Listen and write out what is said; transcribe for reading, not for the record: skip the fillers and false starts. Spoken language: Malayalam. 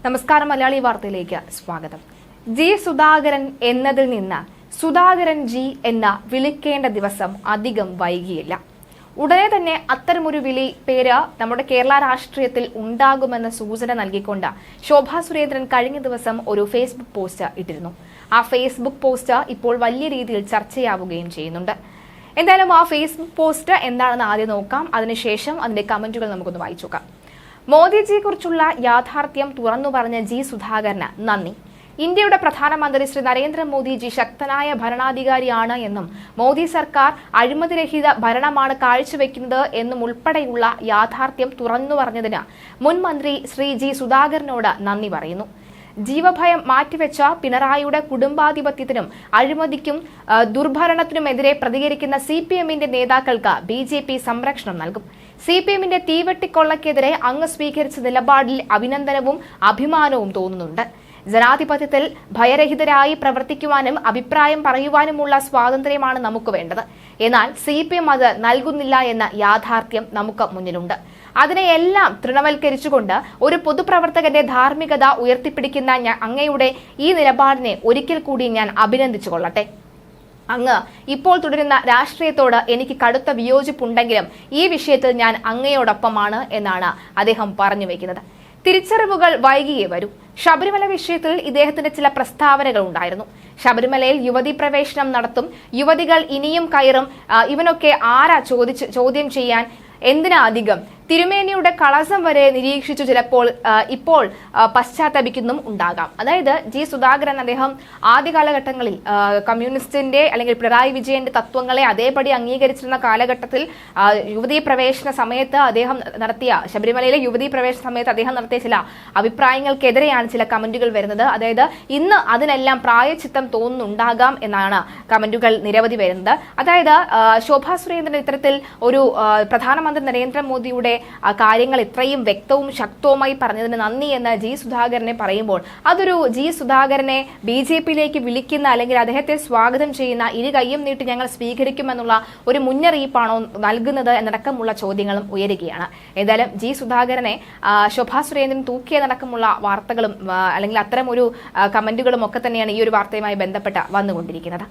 നമസ്കാരം. മലയാളി വാർത്തയിലേക്ക് സ്വാഗതം. ജി സുധാകരൻ എന്നതിൽ നിന്ന് സുധാകരൻ ജി എന്ന വിളിക്കേണ്ട ദിവസം അധികം വൈകിയില്ല. ഉടനെ തന്നെ അത്തരമൊരു പേര് നമ്മുടെ കേരള രാഷ്ട്രീയത്തിൽ ഉണ്ടാകുമെന്ന സൂചന നൽകിക്കൊണ്ട് ശോഭാ സുരേന്ദ്രൻ കഴിഞ്ഞ ദിവസം ഒരു ഫേസ്ബുക്ക് പോസ്റ്റ് ഇട്ടിരുന്നു. ആ ഫേസ്ബുക്ക് പോസ്റ്റ് ഇപ്പോൾ വലിയ രീതിയിൽ ചർച്ചയാവുകയും ചെയ്യുന്നുണ്ട്. എന്തായാലും ആ ഫേസ്ബുക്ക് പോസ്റ്റ് എന്താണെന്ന് ആദ്യം നോക്കാം. അതിനുശേഷം അതിന്റെ കമന്റുകൾ നമുക്കൊന്ന് വായിച്ചു നോക്കാം. മോദിജിയെക്കുറിച്ചുള്ള യാഥാർത്ഥ്യം തുറന്നു പറഞ്ഞ ജി സുധാകരന് നന്ദി. ഇന്ത്യയുടെ പ്രധാനമന്ത്രി ശ്രീ നരേന്ദ്രമോദിജി ശക്തനായ ഭരണാധികാരിയാണ് എന്നും മോദി സർക്കാർ അഴിമതിരഹിത ഭരണമാണ് കാഴ്ചവെക്കുന്നത് എന്നും ഉൾപ്പെടെയുള്ള യാഥാർത്ഥ്യം തുറന്നു പറഞ്ഞതിന് മുൻ മന്ത്രി ശ്രീ ജി സുധാകരനോട് നന്ദി പറയുന്നു. ജീവഭയം മാറ്റിവെച്ച പിണറായിയുടെ കുടുംബാധിപത്യത്തിനും അഴിമതിക്കും ദുർഭരണത്തിനുമെതിരെ പ്രതികരിക്കുന്ന CPM-ന്റെ നേതാക്കൾക്ക് BJP സംരക്ഷണം നൽകും. CPM-ന്റെ തീവെട്ടിക്കൊള്ളക്കെതിരെ അങ്ങ് സ്വീകരിച്ച നിലപാടിൽ അഭിനന്ദനവും അഭിമാനവും തോന്നുന്നുണ്ട്. ജനാധിപത്യത്തിൽ ഭയരഹിതരായി പ്രവർത്തിക്കുവാനും അഭിപ്രായം പറയുവാനുമുള്ള സ്വാതന്ത്ര്യമാണ് നമുക്ക് വേണ്ടത്. എന്നാൽ CPM അത് നൽകുന്നില്ല എന്ന യാഥാർത്ഥ്യം നമുക്ക് മുന്നിലുണ്ട്. അതിനെയെല്ലാം തൃണവൽക്കരിച്ചുകൊണ്ട് ഒരു പൊതുപ്രവർത്തകന്റെ ധാർമ്മികത ഉയർത്തിപ്പിടിക്കുന്ന അങ്ങയുടെ ഈ നിലപാടിനെ ഒരിക്കൽ കൂടി ഞാൻ അഭിനന്ദിച്ചു കൊള്ളട്ടെ. അങ്ങ് ഇപ്പോൾ തുടരുന്ന രാഷ്ട്രീയത്തോട് എനിക്ക് കടുത്ത വിയോജിപ്പുണ്ടെങ്കിലും ഈ വിഷയത്തിൽ ഞാൻ അങ്ങയോടൊപ്പമാണ് എന്നാണ് അദ്ദേഹം പറഞ്ഞു വയ്ക്കുന്നത്. തിരിച്ചറിവുകൾ വൈകിയേ വരൂ. ശബരിമല വിഷയത്തിൽ ഇദ്ദേഹത്തിന്റെ ചില പ്രസ്താവനകൾ ഉണ്ടായിരുന്നു. ശബരിമലയിൽ യുവതി പ്രവേശനം നടത്തും, യുവതികൾ ഇനിയും കയറും, ഇവനൊക്കെ ആരാ ചോദ്യം ചെയ്യാൻ, എന്തിനാ അധികം, തിരുമേനിയുടെ കളസം വരെ നിരീക്ഷിച്ചു ചിലപ്പോൾ ഇപ്പോൾ പശ്ചാത്തപിക്കുന്നും ഉണ്ടാകാം. അതായത് ജി സുധാകരൻ അദ്ദേഹം ആദ്യ കാലഘട്ടങ്ങളിൽ കമ്മ്യൂണിസ്റ്റിന്റെ അല്ലെങ്കിൽ പിണറായി വിജയന്റെ തത്വങ്ങളെ അതേപടി അംഗീകരിച്ചിരുന്ന കാലഘട്ടത്തിൽ യുവതീ പ്രവേശന സമയത്ത് അദ്ദേഹം നടത്തിയ ശബരിമലയിലെ യുവതീ പ്രവേശന സമയത്ത് അദ്ദേഹം നടത്തിയ ചില അഭിപ്രായങ്ങൾക്കെതിരെയാണ് ചില കമന്റുകൾ വരുന്നത്. അതായത് ഇന്ന് അതിനെല്ലാം പ്രായച്ചിത്തം തോന്നുന്നുണ്ടാകാം എന്നാണ് കമന്റുകൾ നിരവധി വരുന്നത്. അതായത് ശോഭാ സുരേന്ദ്രൻ ഇത്തരത്തിൽ ഒരു പ്രധാനമന്ത്രി നരേന്ദ്രമോദിയുടെ കാര്യങ്ങൾ ഇത്രയും വ്യക്തവും ശക്തവുമായി പറഞ്ഞതിന് നന്ദി എന്ന് ജി സുധാകരനെ പറയുമ്പോൾ അതൊരു ജി സുധാകരനെ BJP-യിലേക്ക് വിളിക്കുന്ന അല്ലെങ്കിൽ അദ്ദേഹത്തെ സ്വാഗതം ചെയ്യുന്ന ഇരു കൈയും നീട്ടി ഞങ്ങൾ സ്വീകരിക്കുമെന്നുള്ള ഒരു മുന്നറിയിപ്പാണോ നൽകുന്നത് എന്നടക്കമുള്ള ചോദ്യങ്ങളും ഉയരുകയാണ്. ഏതായാലും ജി സുധാകരനെ ശോഭാ സുരേന്ദ്രൻ തൂക്കിയതടക്കമുള്ള വാർത്തകളും അല്ലെങ്കിൽ അത്തരം ഒരു കമന്റുകളും ഒക്കെ തന്നെയാണ് ഈ ഒരു വാർത്തയുമായി ബന്ധപ്പെട്ട് വന്നുകൊണ്ടിരിക്കുന്നത്.